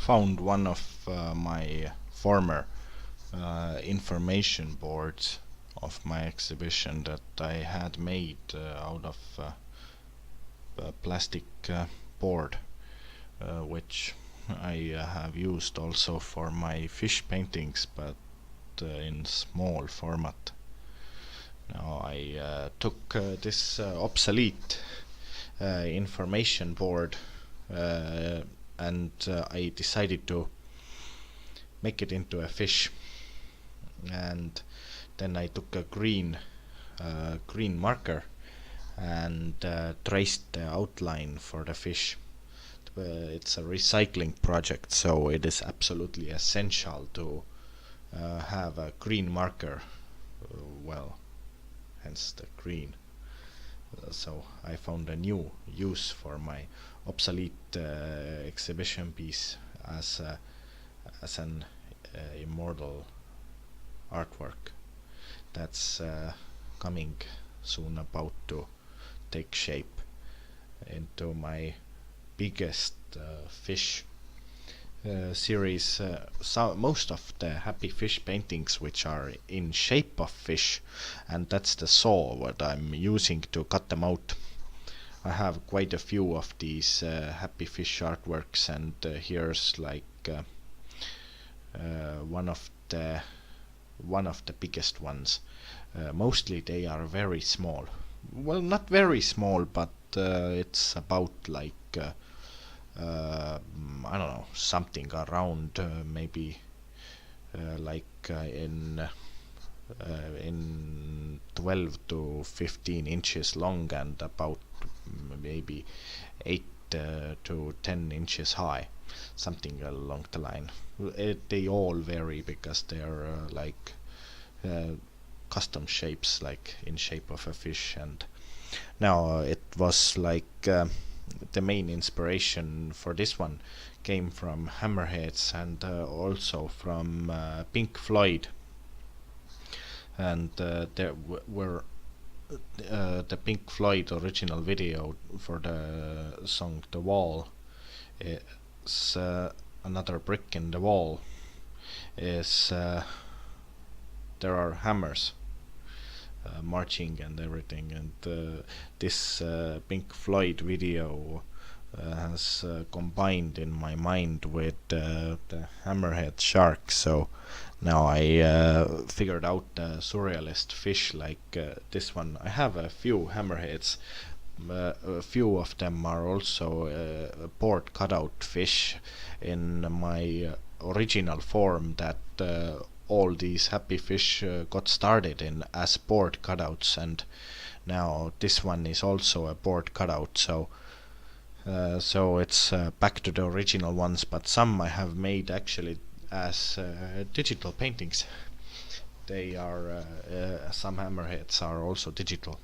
found one of my former information boards of my exhibition that I had made out of a plastic board, which I have used also for my fish paintings, but in small format. Now I took this obsolete information board and I decided to make it into a fish, and then I took a green marker and traced the outline for the fish. It's a recycling project, so it is absolutely essential to have a green marker, hence the green. So I found a new use for my obsolete exhibition piece as an immortal artwork that's coming soon, about to take shape into my biggest fish series. Most of the happy fish paintings which are in shape of fish, and that's the saw what I'm using to cut them out. I have quite a few of these happy fish artworks, and here's like one of the biggest ones. Mostly they are very small. Well, not very small, but it's about like I don't know, something around maybe in 12 to 15 inches long, and about maybe 8 to 10 inches high, something along the line. They all vary because they're custom shapes, like in shape of a fish. And now it was like the main inspiration for this one came from Hammerheads and also from Pink Floyd. And there were the Pink Floyd original video for the song The Wall. It's another brick in the wall is there are hammers marching and everything, and this Pink Floyd video has combined in my mind with the hammerhead shark. So now I figured out a surrealist fish like this one. I have a few hammerheads. A few of them are also board cutout fish in my original form that all these happy fish got started in as board cutouts, and now this one is also a board cutout. So it's back to the original ones, but some I have made actually as digital paintings. They are some hammerheads are also digital,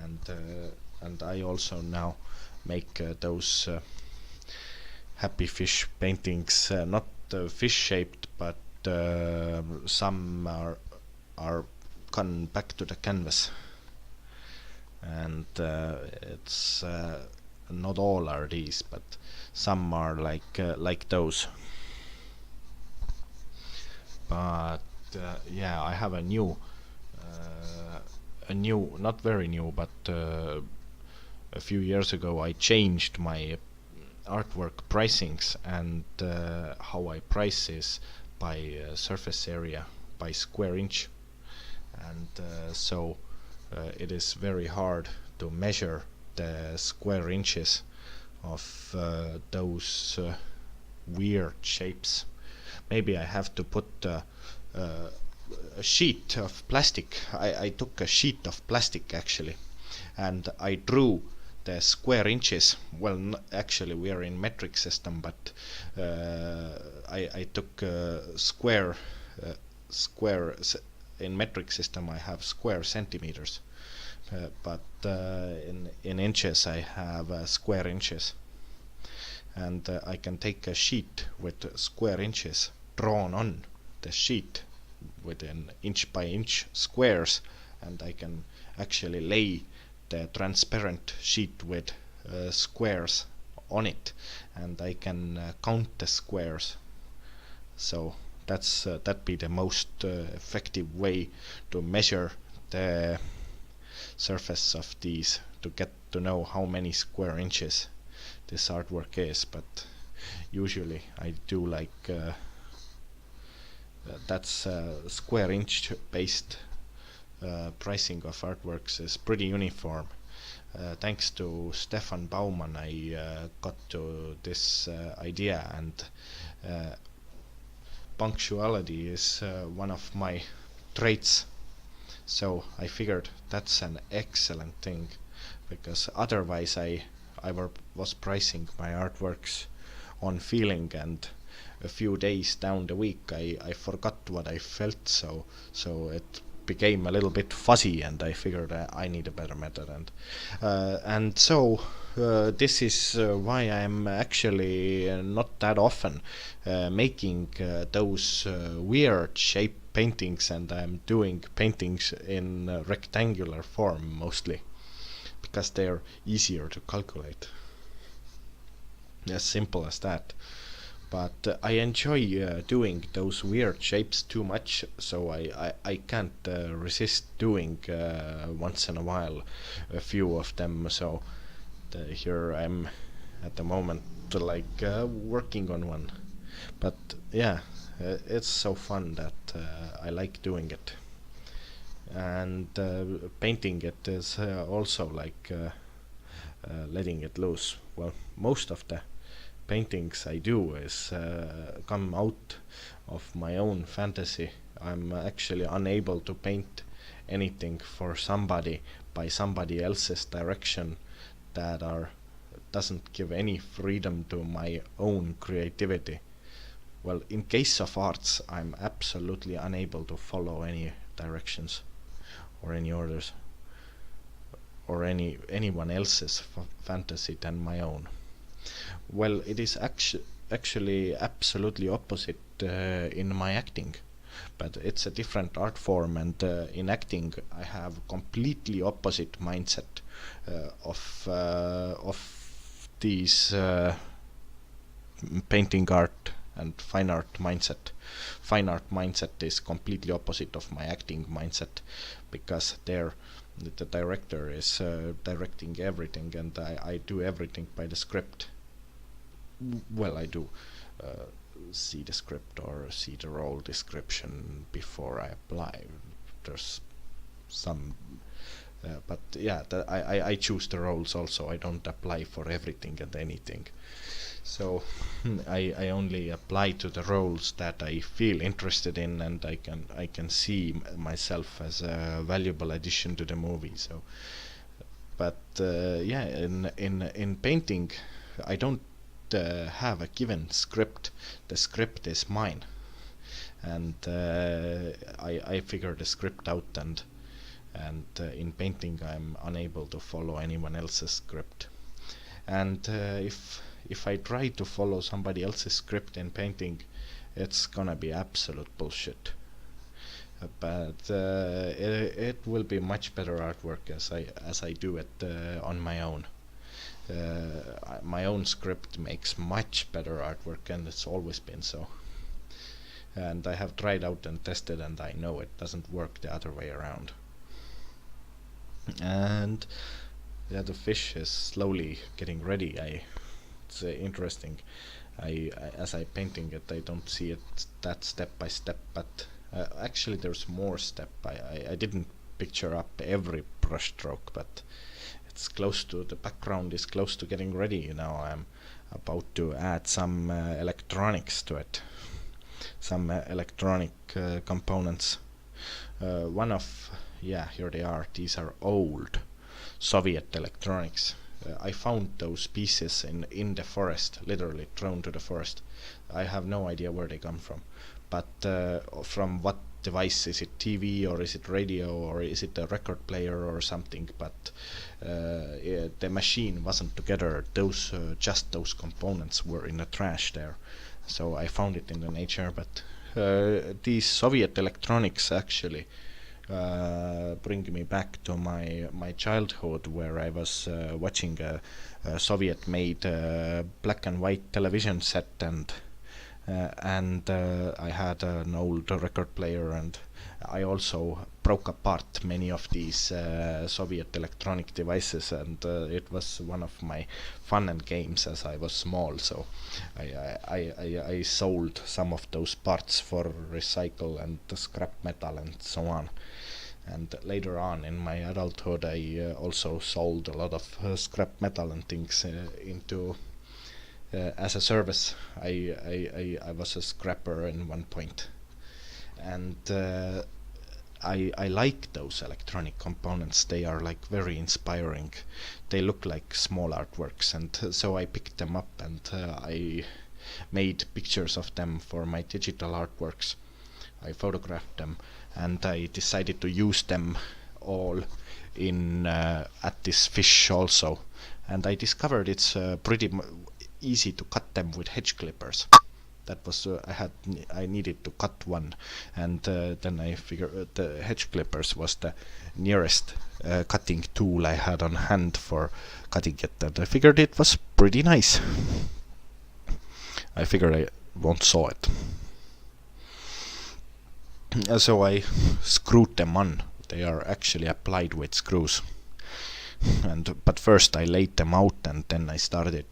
and I also now make those happy fish paintings, not fish shaped, but some are gone back to the canvas, and it's not all are these, but some are like those. But yeah, I have a new, not very new, but a few years ago I changed my artwork pricings, and how I price is by surface area, by square inch, and so it is very hard to measure the square inches of those weird shapes. Maybe I have to put a sheet of plastic. I took a sheet of plastic actually, and I drew the square inches. Well, actually we are in metric system, but I took square in metric system I have square centimeters, but in inches I have square inches, and I can take a sheet with square inches drawn on the sheet within inch by inch squares, and I can actually lay the transparent sheet with squares on it, and I can count the squares. So that be the most effective way to measure the surface of these, to get to know how many square inches this artwork is. But usually I do like that's square inch based pricing of artworks is pretty uniform. Thanks to Stefan Baumann, I got to this idea, and punctuality is one of my traits. So I figured that's an excellent thing, because otherwise I was pricing my artworks on feeling, and a few days down the week I forgot what I felt, so it became a little bit fuzzy, and I figured I need a better method, and so this is why I'm actually not that often making those weird shape paintings, and I'm doing paintings in rectangular form mostly, because they're easier to calculate. As simple as that. But I enjoy doing those weird shapes too much, so I can't resist doing once in a while a few of them. So here I'm at the moment like working on one. But yeah, it's so fun that I like doing it. And painting it is also like letting it loose. Well, most of the paintings I do is come out of my own fantasy. I'm actually unable to paint anything for somebody by somebody else's direction that doesn't give any freedom to my own creativity. Well, in case of arts, I'm absolutely unable to follow any directions or any orders or anyone else's fantasy than my own. Well, it is actually absolutely opposite in my acting, but it's a different art form, and in acting I have completely opposite mindset of these painting art and fine art mindset. Fine art mindset is completely opposite of my acting mindset, because there the director is directing everything, and I do everything by the script. Well, I do see the script or see the role description before I apply. There's some but yeah, I choose the roles also. I don't apply for everything and anything. So I only apply to the roles that I feel interested in, and I can see myself as a valuable addition to the movie. So, but yeah, in painting, I don't have a given script. The script is mine, and I figure the script out, and in painting I'm unable to follow anyone else's script. And if I try to follow somebody else's script in painting, it's gonna be absolute bullshit. But it will be much better artwork as I do it on my own. My own script makes much better artwork, and it's always been so. And I have tried out and tested, and I know it doesn't work the other way around. And yeah, the fish is slowly getting ready. It's interesting. As I painting it, I don't see it that step by step, but actually there's more step. I didn't picture up every brush stroke, but it's close to, the background is close to getting ready. Now I'm about to add some electronics to it, some electronic components. One of, yeah, here they are. These are old Soviet electronics. I found those pieces in the forest, literally thrown to the forest. I have no idea where they come from, but from what device? Is it TV, or is it radio, or is it a record player or something? But the machine wasn't together. Those just those components were in the trash there, so I found it in the nature. But these Soviet electronics actually bring me back to my childhood, where I was watching a Soviet-made black and white television set, and I had an old record player, and I also broke apart many of these Soviet electronic devices, and it was one of my fun and games as I was small. So I sold some of those parts for recycle and scrap metal and so on. And later on in my adulthood, I also sold a lot of scrap metal and things into as a service. I was a scrapper in one point, and I like those electronic components. They are like very inspiring. They look like small artworks, and so I picked them up, and I made pictures of them for my digital artworks. I photographed them, and I decided to use them all in at this fish also. And I discovered it's pretty easy to cut them with hedge clippers. That was I needed to cut one, and then I figured the hedge clippers was the nearest cutting tool I had on hand for cutting it, and I figured it was pretty nice. I figured I won't saw it. So I screwed them on. They are actually applied with screws. But first I laid them out, and then I started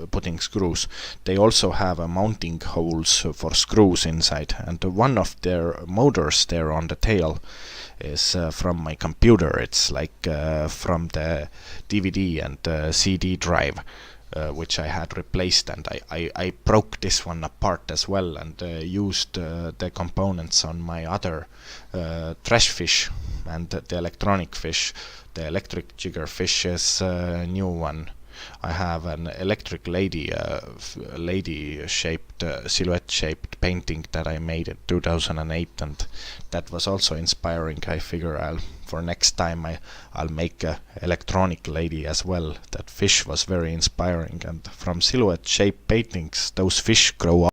putting screws. They also have mounting holes for screws inside, and one of their motors there on the tail is from my computer. It's like from the DVD and CD drive, which I had replaced, and I broke this one apart as well, and used the components on my other trash fish and the electronic fish. The electric jigger fish is a new one. I have an electric lady shaped silhouette shaped painting that I made in 2008, and that was also inspiring. I figure for next time I'll make a electronic lady as well. That fish was very inspiring, and from silhouette shaped paintings those fish grow up.